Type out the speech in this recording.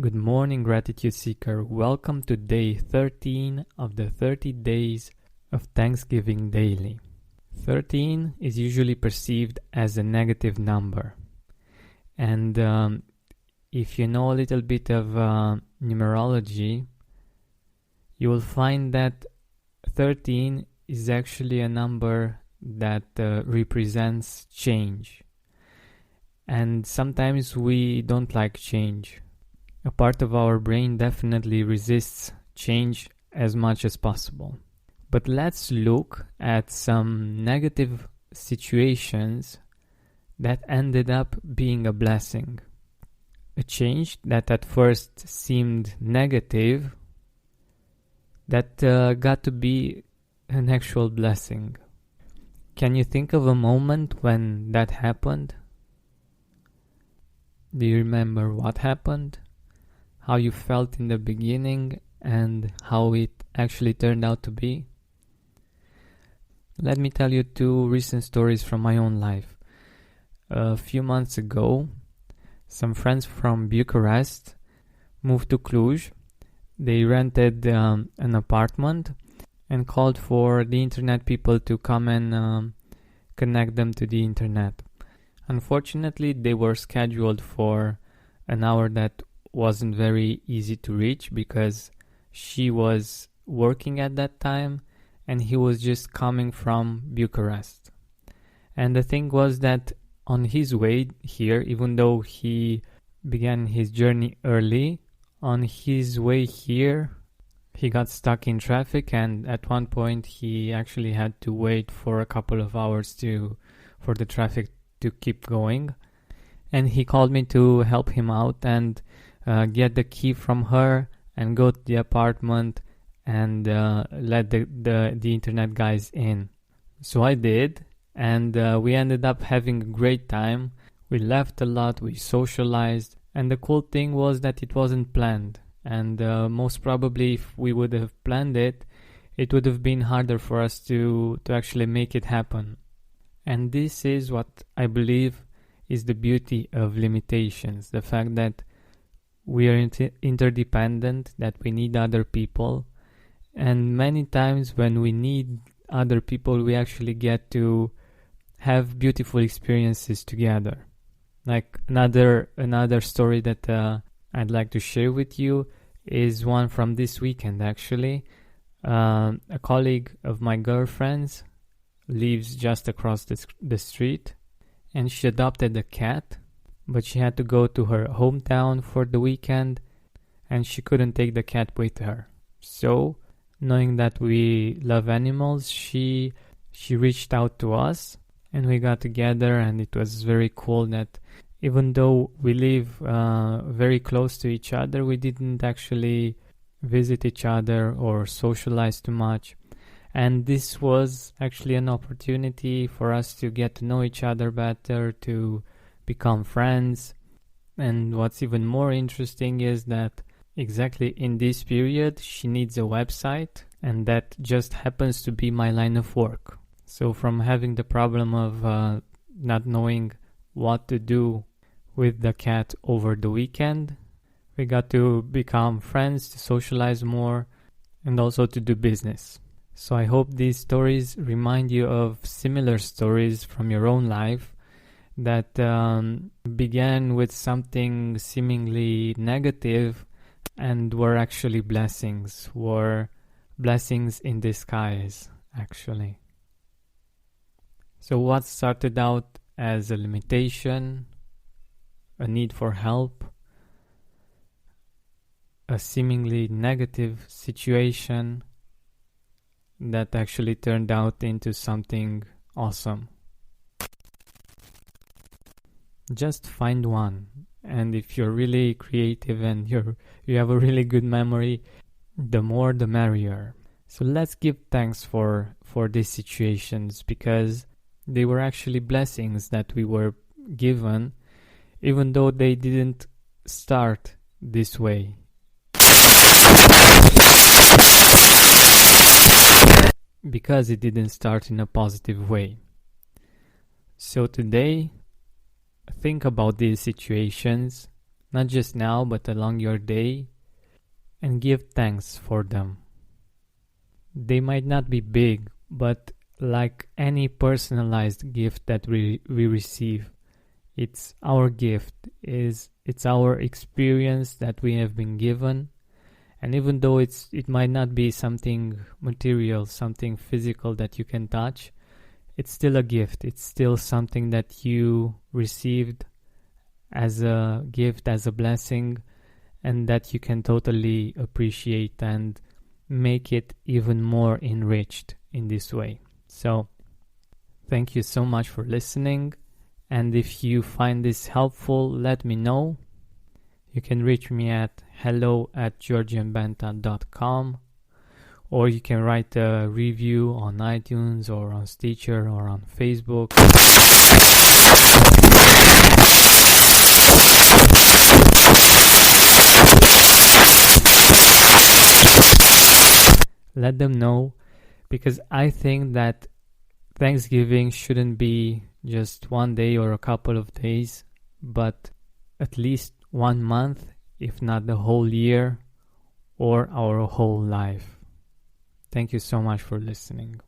Good morning, Gratitude Seeker. Welcome to day 13 of the 30 days of Thanksgiving Daily. 13 is usually perceived as a negative number. And if you know a little bit of numerology, you will find that 13 is actually a number that represents change. And sometimes we don't like change. A part of our brain definitely resists change as much as possible. But let's look at some negative situations that ended up being a blessing. A change that at first seemed negative that got to be an actual blessing. Can you think of a moment when that happened? Do you remember what happened? How you felt in the beginning and how it actually turned out to be? Let me tell you two recent stories from my own life. A few months ago, some friends from Bucharest moved to Cluj. They rented an apartment and called for the internet people to come and connect them to the internet. Unfortunately, they were scheduled for an hour that wasn't very easy to reach because she was working at that time and he was just coming from Bucharest. And the thing was that on his way here, even though he began his journey early, on his way here he got stuck in traffic, and at one point he actually had to wait for a couple of hours for the traffic to keep going. And he called me to help him out and get the key from her and go to the apartment and let the internet guys in. So I did, and we ended up having a great time. We laughed a lot, we socialized, and the cool thing was that it wasn't planned. And most probably if we would have planned it, it would have been harder for us to actually make it happen. And this is what I believe is the beauty of limitations. The fact that we are interdependent, that we need other people. And many times when we need other people, we actually get to have beautiful experiences together. Like another story that I'd like to share with you is one from this weekend actually. A colleague of my girlfriend's lives just across the street, and she adopted a cat, but she had to go to her hometown for the weekend and she couldn't take the cat with her. So, knowing that we love animals, she reached out to us and we got together, and it was very cool that even though we live very close to each other, we didn't actually visit each other or socialize too much. And this was actually an opportunity for us to get to know each other better, to become friends. And what's even more interesting is that exactly in this period she needs a website, and that just happens to be my line of work. So from having the problem of not knowing what to do with the cat over the weekend, we got to become friends, to socialize more, and also to do business. So I hope these stories remind you of similar stories from your own life that began with something seemingly negative and were actually blessings in disguise, actually. So what started out as a limitation, a need for help, a seemingly negative situation that actually turned out into something awesome. Just find one, and if you're really creative and you have a really good memory, the more the merrier. So let's give thanks for these situations, because they were actually blessings that we were given, even though they didn't start this way. Because it didn't start in a positive way. So today, think about these situations not just now, but along your day, and give thanks for them. They might not be big, but like any personalized gift that we receive, it's our gift, it's our experience that we have been given. And even though it might not be something material, something physical that you can touch, it's still a gift. It's still something that you received as a gift, as a blessing, and that you can totally appreciate and make it even more enriched in this way. So, thank you so much for listening. And if you find this helpful, let me know. You can reach me at hello@georgianbenta.com, or you can write a review on iTunes or on Stitcher or on Facebook. Let them know, because I think that Thanksgiving shouldn't be just one day or a couple of days, but at least 1 month, if not the whole year or our whole life. Thank you so much for listening.